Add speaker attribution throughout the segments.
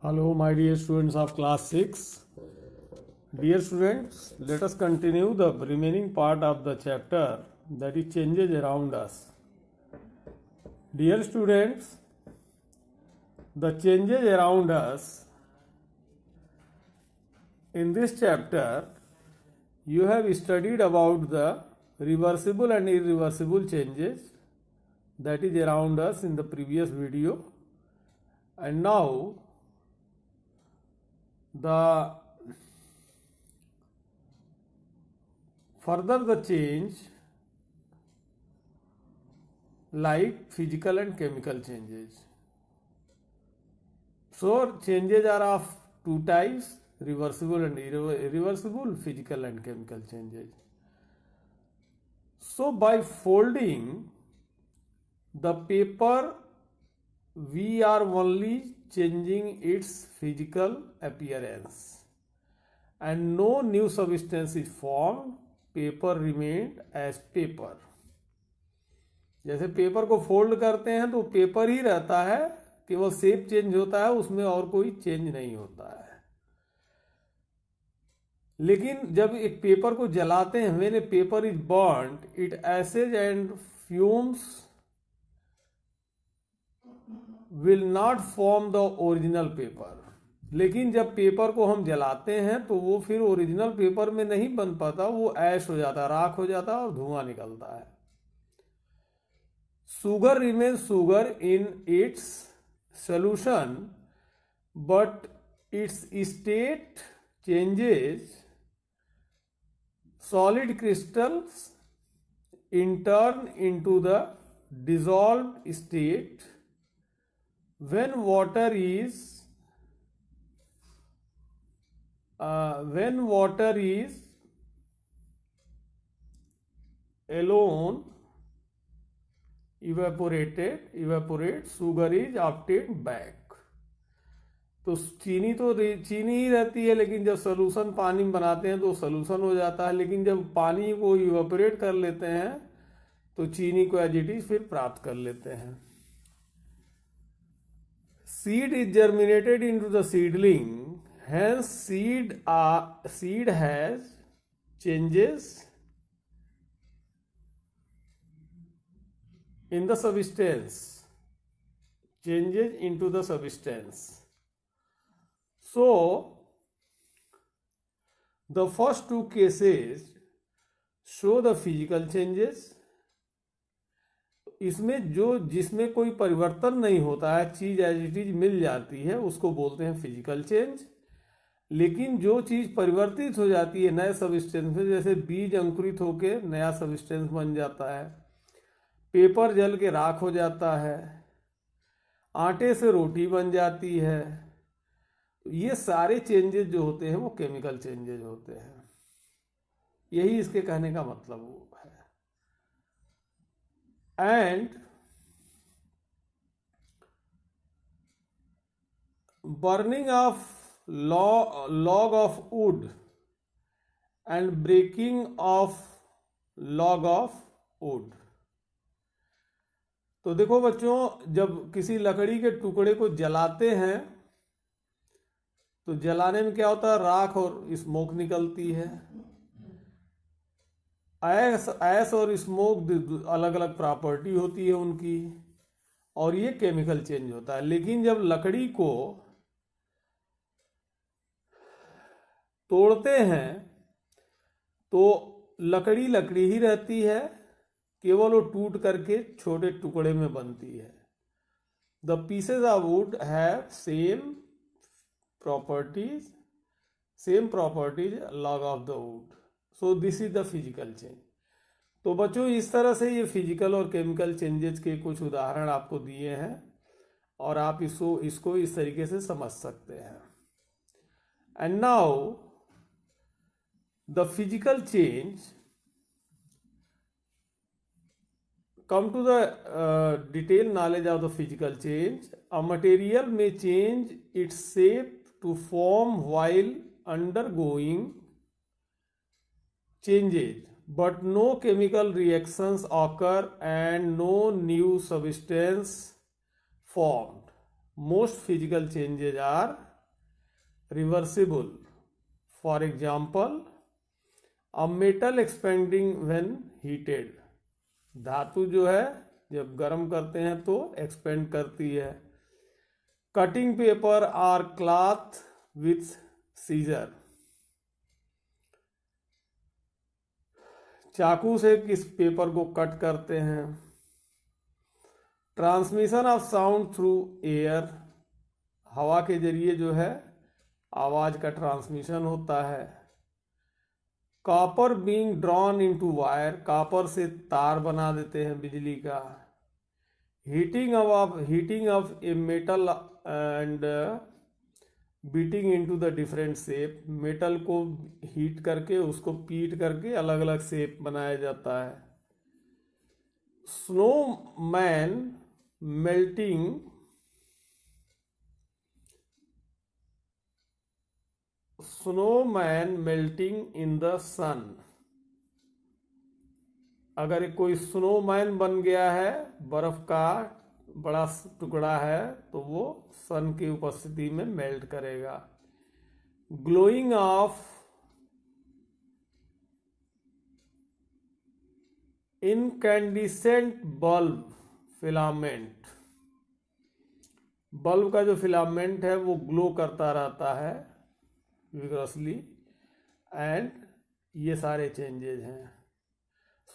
Speaker 1: Hello, my dear students of class 6. Dear students, let us continue the remaining part of the chapter, that is changes around us. Dear students, the changes around us in this chapter, you have studied about the reversible and irreversible changes that is around us in the previous video, and now the further the change like physical and chemical changes. So changes are of two types, reversible and irreversible, physical and chemical changes. So by folding the paper, we are only changing its physical appearance and no new substance is formed. Paper remained as paper. जैसे paper को fold करते हैं तो paper ही रहता है, केवल shape change होता है, उसमें और कोई चेंज नहीं होता है. लेकिन जब एक पेपर को जलाते हैं, when a paper is burned, it ashes and fumes will not form the original paper. लेकिन जब पेपर को हम जलाते हैं तो वो फिर ओरिजिनल पेपर में नहीं बन पाता, वो ऐश हो जाता है, राख हो जाता है और धुआं निकलता है. Sugar remains sugar in its solution but it's state changes. Solid crystals in turn into the dissolved state when water is alone evaporate, sugar is obtained back. तो चीनी ही रहती है, लेकिन जब सोल्यूशन पानी में बनाते हैं तो सोल्यूशन हो जाता है. लेकिन जब पानी को इवेपोरेट कर लेते हैं तो चीनी को एज इट इज फिर प्राप्त कर लेते हैं. Seed is germinated into the seedling, hence seed has changes in the substance, changes into the substance. So the first two cases show the physical changes. इसमें जिसमें कोई परिवर्तन नहीं होता है, चीज एज इट इज मिल जाती है, उसको बोलते हैं फिजिकल चेंज. लेकिन जो चीज परिवर्तित हो जाती है नए सबस्टेंस में, जैसे बीज अंकुरित होकर नया सबस्टेंस बन जाता है, पेपर जल के राख हो जाता है, आटे से रोटी बन जाती है, ये सारे चेंजेस जो होते हैं वो केमिकल चेंजेस होते हैं. यही इसके कहने का मतलब है. And burning of log of wood and breaking of log of wood. तो देखो बच्चों, जब किसी लकड़ी के टुकड़े को जलाते हैं तो जलाने में क्या होता है, राख और स्मोक निकलती है. ऐश और स्मोक अलग अलग प्रॉपर्टी होती है उनकी, और ये केमिकल चेंज होता है. लेकिन जब लकड़ी को तोड़ते हैं तो लकड़ी ही रहती है, केवल वो टूट करके छोटे टुकड़े में बनती है. The pieces of would have same properties log of the wood. So this is the physical change. तो बच्चों, इस तरह से ये फिजिकल और केमिकल चेंजेस के कुछ उदाहरण आपको दिए हैं और आप इसको इस तरीके से समझ सकते हैं. And now the physical change, come to the detailed knowledge of the physical change. A material may change its shape to form while undergoing changes but no chemical reactions occur and no new substance formed. Most physical changes are reversible. For example, a metal expanding when heated. धातु जो है जब गर्म करते हैं तो expand करती है. कटिंग पेपर और क्लॉथ विथ सीजर. चाकू से किस पेपर को कट करते हैं. Transmission of sound through air. हवा के जरिए जो है आवाज का ट्रांसमिशन होता है. Copper being drawn into wire. Copper से तार बना देते हैं बिजली का. Heating of a metal and beating into the different shape. Metal को हीट करके उसको पीट करके अलग अलग शेप बनाया जाता है. Snowman melting. Snowman melting in the sun. अगर कोई स्नोमैन बन गया है, बर्फ का बड़ा टुकड़ा है, तो वो सन की उपस्थिति में मेल्ट करेगा. Glowing of incandescent bulb filament. Bulb का जो फिलामेंट है वो ग्लो करता रहता है vigorously, and ये सारे चेंजेज हैं.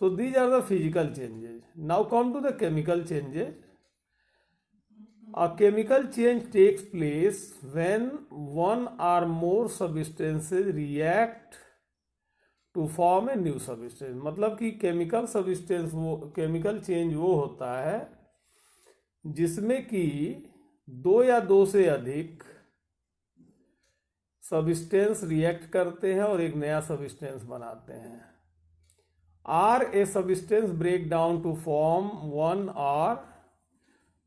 Speaker 1: So these are the physical changes. Now come to the chemical changes. A chemical change takes place when one or more substances react to form a new substance. मतलब कि chemical substance वो chemical change वो होता है जिसमें कि दो या दो से अधिक सब्सटेंस रिएक्ट करते हैं और एक नया सब्सटेंस बनाते हैं. Or a substance break down to form one और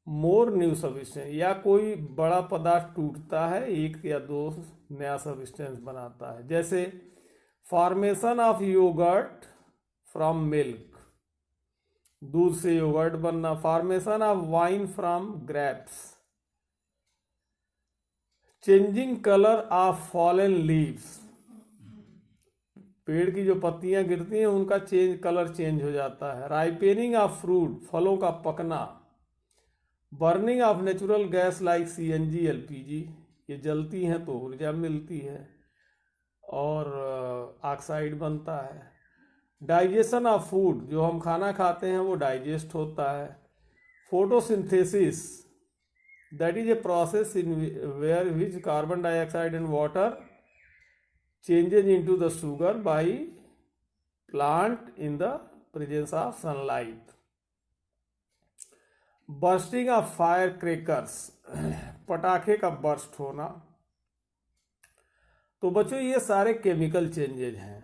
Speaker 1: मोर न्यू सब्सटेंस. या कोई बड़ा पदार्थ टूटता है, एक या दो नया सब्सटेंस बनाता है. जैसे formation of yogurt from milk. दूध से योगर्ट बनना. Formation of wine from grapes. Changing colour of fallen leaves. पेड़ की जो पत्तियां गिरती हैं उनका कलर चेंज हो जाता है. Ripening of fruit. फलों का पकना. Burning of natural gas like CNG LPG. ये जलती हैं तो ऊर्जा मिलती है और ऑक्साइड बनता है. Digestion of food. जो हम खाना खाते हैं वो डाइजेस्ट होता है. Photosynthesis. That is a process in where which carbon dioxide and water changes into the sugar by plant in the presence of sunlight. Bursting of firecrackers. पटाखे का बर्स्ट होना. तो बच्चों ये सारे केमिकल चेंजेज हैं.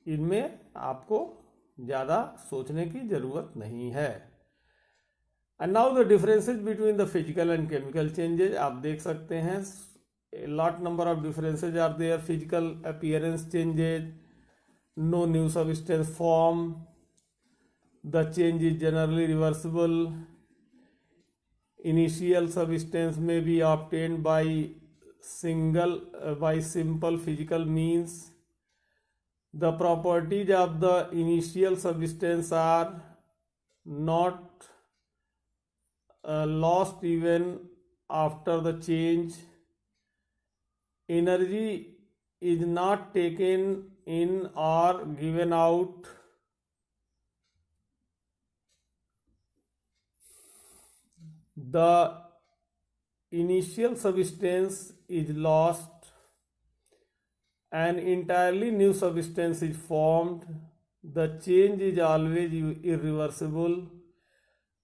Speaker 1: इनमें आपको ज़्यादा सोचने की ज़रूरत नहीं है. And now the differences between the physical and chemical changes. आप देख सकते हैं a lot number of differences are there. Physical appearance changes, no new substance form, the change is generally reversible, initial substance may be obtained by simple physical means. The properties of the initial substance are not lost even after the change. Energy is not taken in or given out. The initial substance is lost and entirely new substance is formed. The change is always irreversible.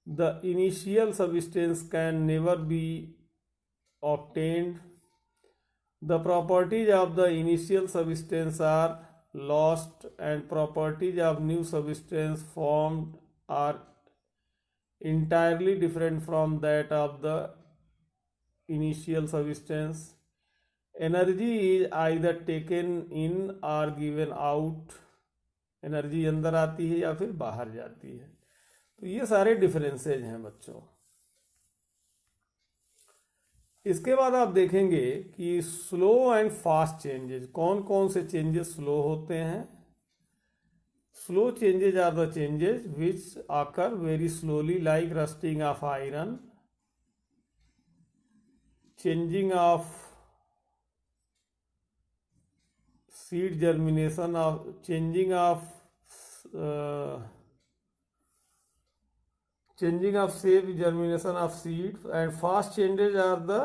Speaker 1: The initial substance can never be obtained. The properties of the initial substance are lost and properties of new substance formed are entirely different from that of the initial substance. Energy is either taken in or given out. Energy अंदर आती है या फिर बाहर जाती है। तो ये सारे डिफरेंसेज हैं बच्चों। इसके बाद आप देखेंगे कि स्लो एंड फास्ट चेंजेस, कौन कौन से चेंजेस स्लो होते हैं। Slow changes are the changes which occur very slowly, like rusting of iron, changing of seed germination, of changing of shape, germination of seed, and fast changes are the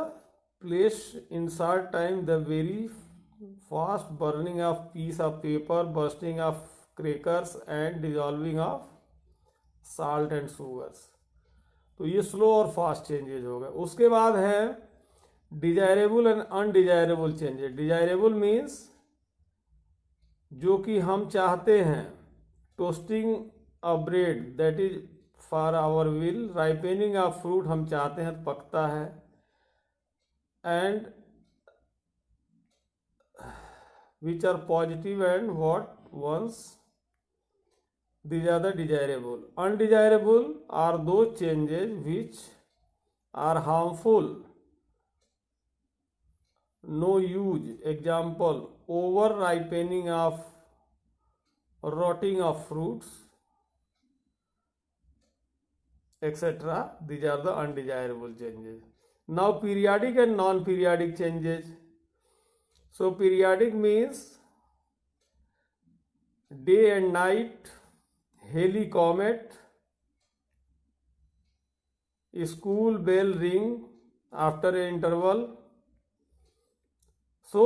Speaker 1: place in short time, the very fast burning of piece of paper, bursting of crackers and dissolving of salt and sugars। तो ये slow और fast changes हो गए। उसके बाद है desirable and undesirable changes. Desirable means जो कि हम चाहते हैं, toasting a bread that is for our will, ripening of fruit हम चाहते हैं तो पकता है, and which are positive and what ones, these are the desirable। undesirable are those changes which are harmful, no use, example over ripening of, rotting of fruits, etc. These are the undesirable changes। Now periodic and non-periodic changes। So periodic means day and night, heli comet, school bell ring after an interval। So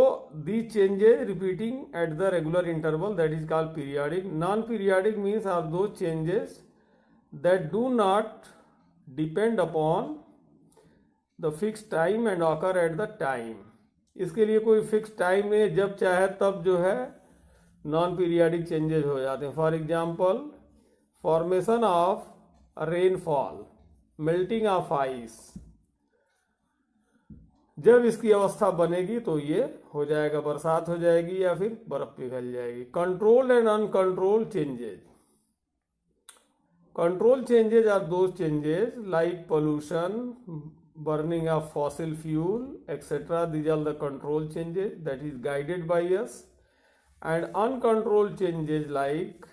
Speaker 1: these changes repeating at the regular interval, that is called periodic। Non-periodic means are those changes that do not depend upon the fixed time and occur at the time। इसके लिए कोई fix time नहीं है, जब चाहे तब जो है नॉन पीरियाडिक चेंजेस हो जाते हैं। For example formation of rainfall, melting of ice, जब इसकी अवस्था बनेगी तो ये हो जाएगा, बरसात हो जाएगी या फिर बर्फ पिघल जाएगी। Controlled and uncontrolled changes. Control changes are those changes like pollution, burning of fossil fuel, etc. These are the control changes that is guided by us। and uncontrolled changes like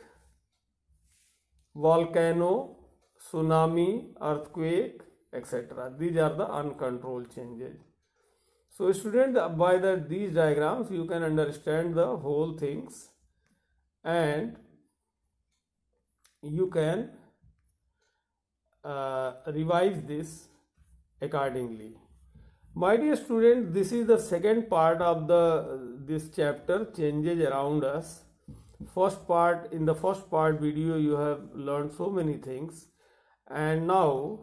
Speaker 1: volcano, tsunami, earthquake, etc. These are the uncontrolled changes। So students, by these diagrams you can understand the whole things and you can revise this accordingly। My dear student, this is the second part of this chapter, changes around us। In the first part video you have learned so many things, and now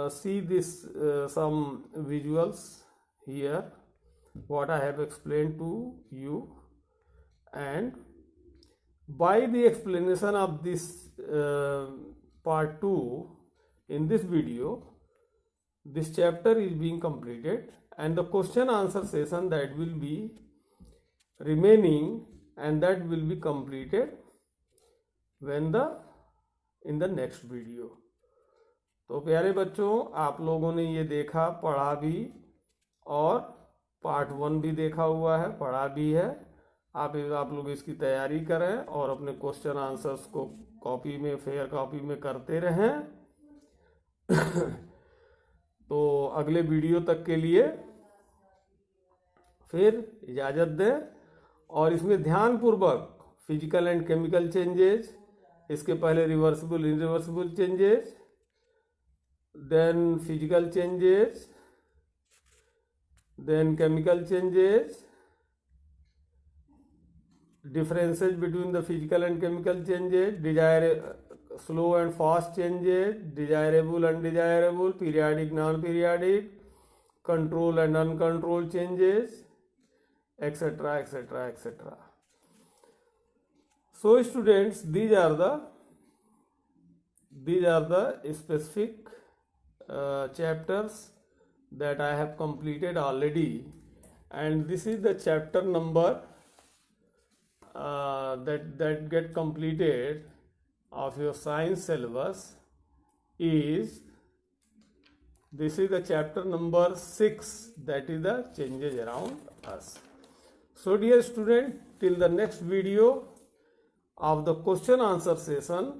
Speaker 1: see this some visuals here what I have explained to you, and by the explanation of this part 2 in this video, this chapter is being completed, and the question answer session that will be remaining, and that will be completed in the next video। तो प्यारे बच्चों, आप लोगों ने ये देखा, पढ़ा भी, और पार्ट 1 भी देखा हुआ है, पढ़ा भी है। आप लोग इसकी तैयारी करें और अपने क्वेश्चन आंसर्स को कॉपी में, फेयर कॉपी में करते रहें। तो अगले वीडियो तक के लिए फिर इजाज़त दें, और इसमें ध्यानपूर्वक फिजिकल एंड केमिकल चेंजेस, इसके पहले reversible irreversible changes, then physical changes, then chemical changes, differences between the physical and chemical changes, slow and fast changes, desirable undesirable, periodic non-periodic, control and uncontrolled changes, etc., etc., etc. So students, these are the specific chapters that I have completed already, and this is the chapter number that get completed of your science syllabus is this is the chapter number 6, that is the changes around us. So dear student, till the next video of the question answer session,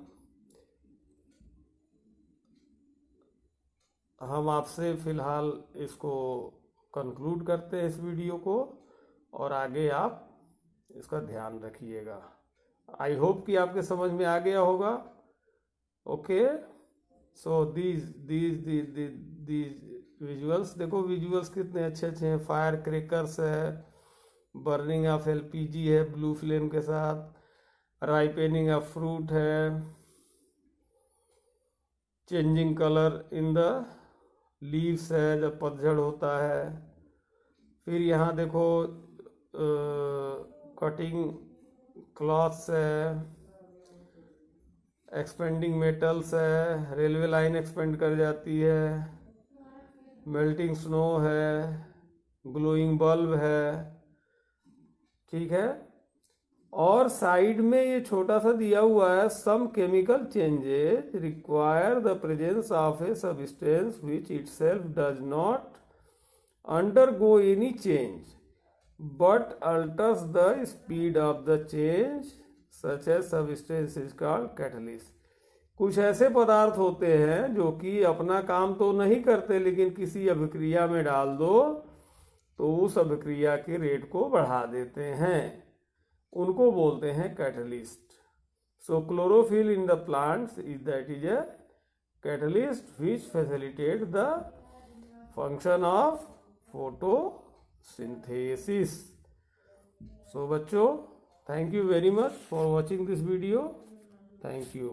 Speaker 1: हम आपसे फिलहाल इसको conclude करते हैं इस video को, और आगे आप इसका ध्यान रखिएगा. आई होप कि आपके समझ में आ गया होगा. ओके, सो दीज विजुअल्स, देखो विजुअल्स कितने अच्छे अच्छे हैं. फायर क्रैकर्स है, बर्निंग ऑफ एलपीजी है ब्लू फ्लेम के साथ, राइपेनिंग ऑफ फ्रूट है, changing colour in the leaves है जब पतझड़ होता है. फिर यहाँ देखो कटिंग क्लॉथ्स है, एक्सपेंडिंग मेटल्स है, रेलवे लाइन एक्सपेंड कर जाती है, मेल्टिंग स्नो है, ग्लोइंग बल्ब है. ठीक है, और साइड में ये छोटा सा दिया हुआ है, some chemical changes require the presence of a substance which itself does not undergo any change but alters the speed of the change, such as substance is called catalyst. कुछ ऐसे पदार्थ होते हैं जो कि अपना काम तो नहीं करते, लेकिन किसी अभिक्रिया में डाल दो तो उस अभिक्रिया के रेट को बढ़ा देते हैं, उनको बोलते हैं catalyst. So chlorophyll in the plants is a catalyst which facilitate the function of photosynthesis. So बच्चों, thank you very much for watching this video. Thank you.